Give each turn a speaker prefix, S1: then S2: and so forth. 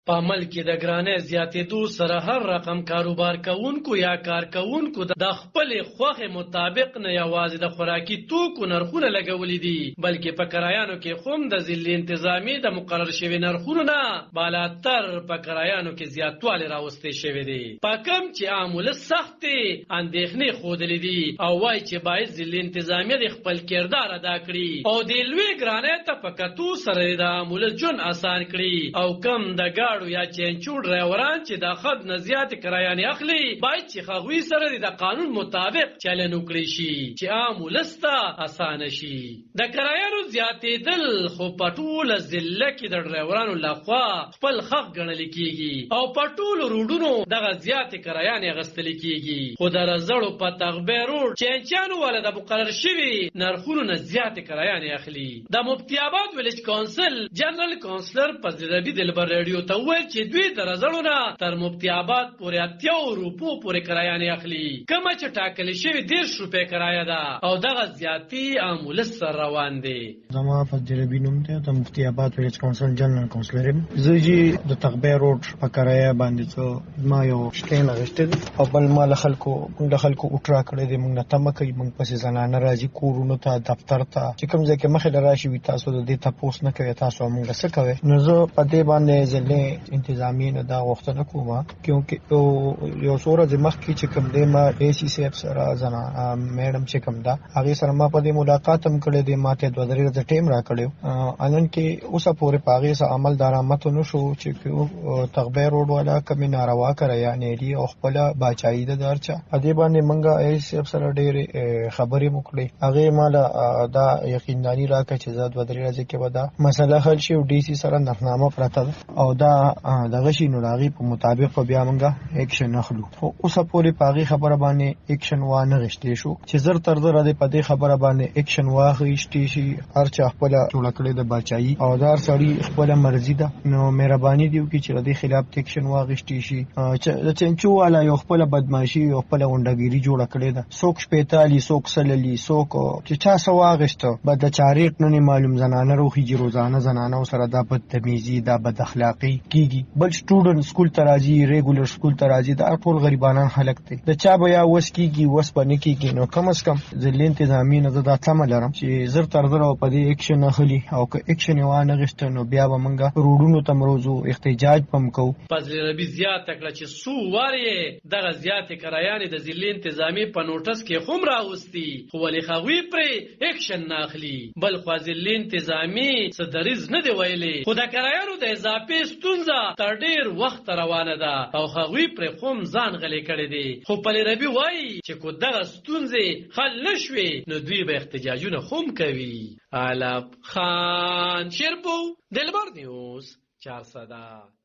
S1: په عمل کې د ګرانۍ زیاتېدو سره هر رقم کاروبار کوونکو یا کارکوونکو د خپل خوښې مطابق نه یوازې د خوراکي توکو نرخونه لګولي دي بلکې په کرایانو کې هم د ضلع انتظامی د مقرر شوي نرخونو نه بالاتر په کرایانو کې زیاتوالی راوستی شوی دی په کم چې عام ولس سختې اندېښنې ښودلې دي او وایي چې باید ضلع انتظامیه د خپل کردار ادا کړي او د لوی ګرانۍ ته په کتو سره د عام ولس ژوند اسان کړي او کم د ګاډو یا چینچو ډرایوران چې د حد نه زیاتې کرایانې اخلي باید چې هغوی سره د قانون مطابق چلن وکړي شي چې عام ولس ته اسانه شي د کرایانو زیاتېدل خو په ټوله ضلع کې د ډرایورانو لخوا خپل حق ګڼل کېږي او په ټولو روډونو دغه زیاتې کرایانې اخیستل کېږي خو د رزړو په تغبې روډ چینچیانو والا د مقرر شوي نرخونو نه زیاتې کرایانې اخلي د مفتي آباد ویلج کونسل جنرال کونسلر فضل ربی دلبر رادیو ته وویل چې دوی د رزړو نه تر مفتي آباد پورې 80 روپو پورې کرایانې اخلي کومه چې ټاکل شوې 10 روپۍ کرایه ده او دغه زیاتې عام ولس سره روان دي
S2: زما فضل ربی نوم دی د مفتي آباد ویلج کونسل جنرال کونسلر زه چې د تغبې روډ په کرایه باندې ما یو شټین اخیستی دی او بل ما له خلکو اوټرا کړی دی موږ نه تمه کوي موږ پسې زنانه راځي کورونو ته دفتر ته چې کوم ځای کې مخې له راشي وي تاسو د دې تپوس نه کوئ تاسو موږ څه کوئ نو زه په دې باندې ضلع انتظامیې نه دا غوښتنه کوم کیونکې یو څو ورځې مخکې چې کوم دی ما اے سی صاحب سره میډم چې کوم ده هغې سره ما په دې ملاقات هم کړی دی ما ته 2-3 ورځې ټایم راکړی نن کې اوسه پورې په هغې سره عمل درآمد ونه شو چې تغبې روډ والا کمې ناروا کرایانې دي او خپله باچایي ده د هر چا په دې باندې موږ اے سی صاحب سره ډېرې خبرې مو کړې هغې ما له دا یقینداني راکړه چې زه 2-3 ورځې کې به دا مسله حل شي او ډي سي سره نرخنامه پرته ده او دا دغه شي نو د هغې په مطابق به بیا موږ ایکشن اخلو خو اوسه پورې په هغې خبره باندې ایکشن وانغېستی شو چې زر تر زره دی په دې خبره باندې ایکشن واخیستی شي هر چا خپله جوړه کړې ده باچایي او دا هر سړي خپله مرضي ده نو مهرباني دې وکړي چې د دې خلاف ایکشن واخیستی شي د چینچو والا یو خپله بدماشي یو خپله غونډهګیري جوړه کړې ده څوک شپېتالي څوک سللي څوک چې چا څه واخیسته بد چاریق نه معلوم زنانه روخیږي روزانه زنانه سره دا بدتمیزي دا بد اخلاقي کیږي بل سټوډنټ سکول ته راځي ریګولر سکول ته راځي دا ټول غریبانان خلک دي د چا به یا وس کیږي وس به نه کیږي نو کم از کم ضلع انتظامي نه زه دا تمه لرم چې زر تر زره په دې ایکشن اخلي او که ایکشن یې وانغېسته نو بیا به موږ روډونو ته مروځو احتجاج به هم کوو
S1: فضل ربي زیاته کړه چې څو وارې دغه زیاتې کرایانې د ضلع انتظامي په نوټس کې هم راوستي خو ولې هغوی پرې ایکشن نه اخلي بل خو ضلع انتظامي څه دریځ نه دی ویلی خو د کرایانو د اضافې ستونزه تر ډېر وخت روانه ده او هغوی پرې هم ځان غلی کړی دی خو فضل ربي وایي چې که دغه ستونزې حل نه شوې نو دوی به احتجاجونه هم کوي علب خان شیرپو دلبر نیوز 400